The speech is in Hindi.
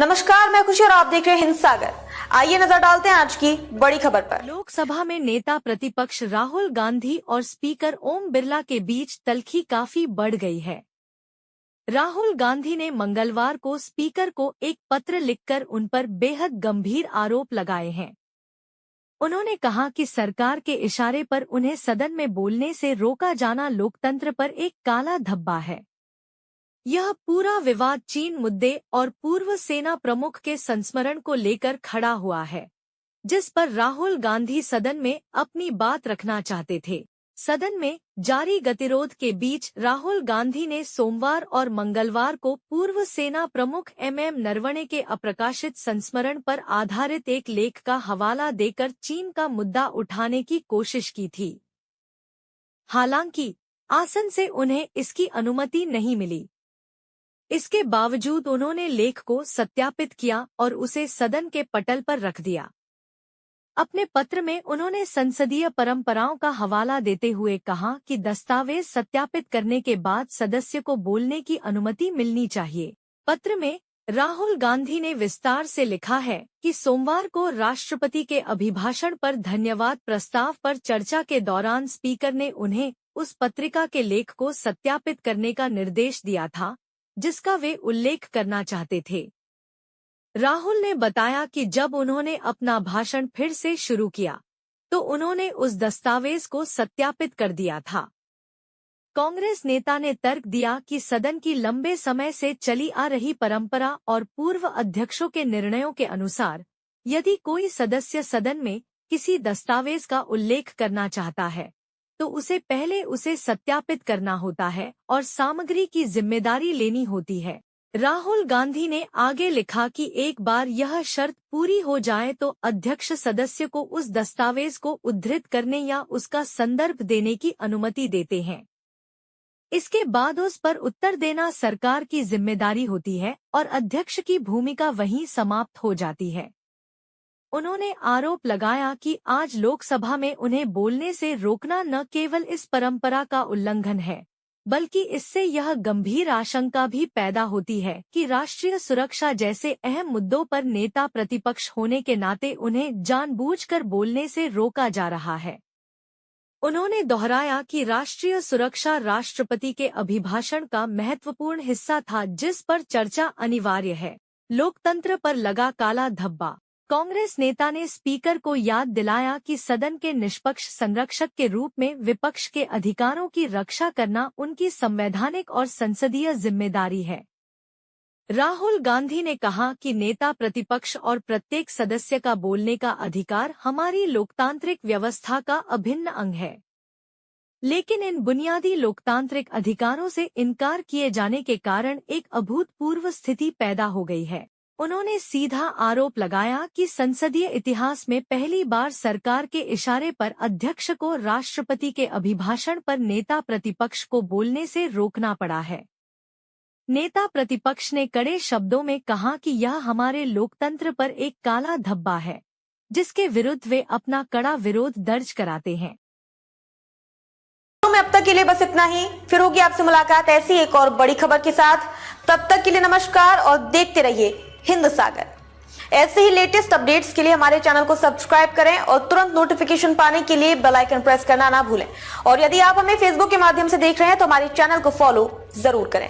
नमस्कार, मैं खुशी और आप देख रहे हैं हिंद सागर। आइए नजर डालते हैं आज की बड़ी खबर पर। लोकसभा में नेता प्रतिपक्ष राहुल गांधी और स्पीकर ओम बिरला के बीच तल्खी काफी बढ़ गई है। राहुल गांधी ने मंगलवार को स्पीकर को एक पत्र लिखकर उन पर बेहद गंभीर आरोप लगाए हैं। उन्होंने कहा कि सरकार के इशारे पर उन्हें सदन में बोलने से रोका जाना लोकतंत्र पर एक काला धब्बा है। यह पूरा विवाद चीन मुद्दे और पूर्व सेना प्रमुख के संस्मरण को लेकर खड़ा हुआ है, जिस पर राहुल गांधी सदन में अपनी बात रखना चाहते थे। सदन में जारी गतिरोध के बीच राहुल गांधी ने सोमवार और मंगलवार को पूर्व सेना प्रमुख MM नरवणे के अप्रकाशित संस्मरण पर आधारित एक लेख का हवाला देकर चीन का मुद्दा उठाने की कोशिश की थी। हालांकि आसन से उन्हें इसकी अनुमति नहीं मिली। इसके बावजूद उन्होंने लेख को सत्यापित किया और उसे सदन के पटल पर रख दिया। अपने पत्र में उन्होंने संसदीय परंपराओं का हवाला देते हुए कहा कि दस्तावेज सत्यापित करने के बाद सदस्य को बोलने की अनुमति मिलनी चाहिए। पत्र में राहुल गांधी ने विस्तार से लिखा है कि सोमवार को राष्ट्रपति के अभिभाषण पर धन्यवाद प्रस्ताव पर चर्चा के दौरान स्पीकर ने उन्हें उस पत्रिका के लेख को सत्यापित करने का निर्देश दिया था जिसका वे उल्लेख करना चाहते थे। राहुल ने बताया कि जब उन्होंने अपना भाषण फिर से शुरू किया तो उन्होंने उस दस्तावेज को सत्यापित कर दिया था। कांग्रेस नेता ने तर्क दिया कि सदन की लंबे समय से चली आ रही परंपरा और पूर्व अध्यक्षों के निर्णयों के अनुसार यदि कोई सदस्य सदन में किसी दस्तावेज का उल्लेख करना चाहता है तो उसे पहले उसे सत्यापित करना होता है और सामग्री की जिम्मेदारी लेनी होती है। राहुल गांधी ने आगे लिखा कि एक बार यह शर्त पूरी हो जाए तो अध्यक्ष सदस्य को उस दस्तावेज को उद्धृत करने या उसका संदर्भ देने की अनुमति देते हैं। इसके बाद उस पर उत्तर देना सरकार की जिम्मेदारी होती है और अध्यक्ष की भूमिका वहीं समाप्त हो जाती है। उन्होंने आरोप लगाया कि आज लोकसभा में उन्हें बोलने से रोकना न केवल इस परंपरा का उल्लंघन है बल्कि इससे यह गंभीर आशंका भी पैदा होती है कि राष्ट्रीय सुरक्षा जैसे अहम मुद्दों पर नेता प्रतिपक्ष होने के नाते उन्हें जानबूझकर बोलने से रोका जा रहा है। उन्होंने दोहराया कि राष्ट्रीय सुरक्षा राष्ट्रपति के अभिभाषण का महत्वपूर्ण हिस्सा था जिस पर चर्चा अनिवार्य है। लोकतंत्र पर लगा काला धब्बा। कांग्रेस नेता ने स्पीकर को याद दिलाया कि सदन के निष्पक्ष संरक्षक के रूप में विपक्ष के अधिकारों की रक्षा करना उनकी संवैधानिक और संसदीय जिम्मेदारी है। राहुल गांधी ने कहा कि नेता प्रतिपक्ष और प्रत्येक सदस्य का बोलने का अधिकार हमारी लोकतांत्रिक व्यवस्था का अभिन्न अंग है, लेकिन इन बुनियादी लोकतांत्रिक अधिकारों से इनकार किए जाने के कारण एक अभूतपूर्व स्थिति पैदा हो गई है। उन्होंने सीधा आरोप लगाया कि संसदीय इतिहास में पहली बार सरकार के इशारे पर अध्यक्ष को राष्ट्रपति के अभिभाषण पर नेता प्रतिपक्ष को बोलने से रोकना पड़ा है। नेता प्रतिपक्ष ने कड़े शब्दों में कहा कि यह हमारे लोकतंत्र पर एक काला धब्बा है जिसके विरुद्ध वे अपना कड़ा विरोध दर्ज कराते हैं। में अब तक के लिए बस इतना ही। फिर होगी आपसे मुलाकात ऐसी एक और बड़ी खबर के साथ। तब तक के लिए नमस्कार और देखते रहिए हिंद सागर। ऐसे ही लेटेस्ट अपडेट्स के लिए हमारे चैनल को सब्सक्राइब करें और तुरंत नोटिफिकेशन पाने के लिए बेल आइकन प्रेस करना ना भूलें। और यदि आप हमें फेसबुक के माध्यम से देख रहे हैं तो हमारे चैनल को फॉलो जरूर करें।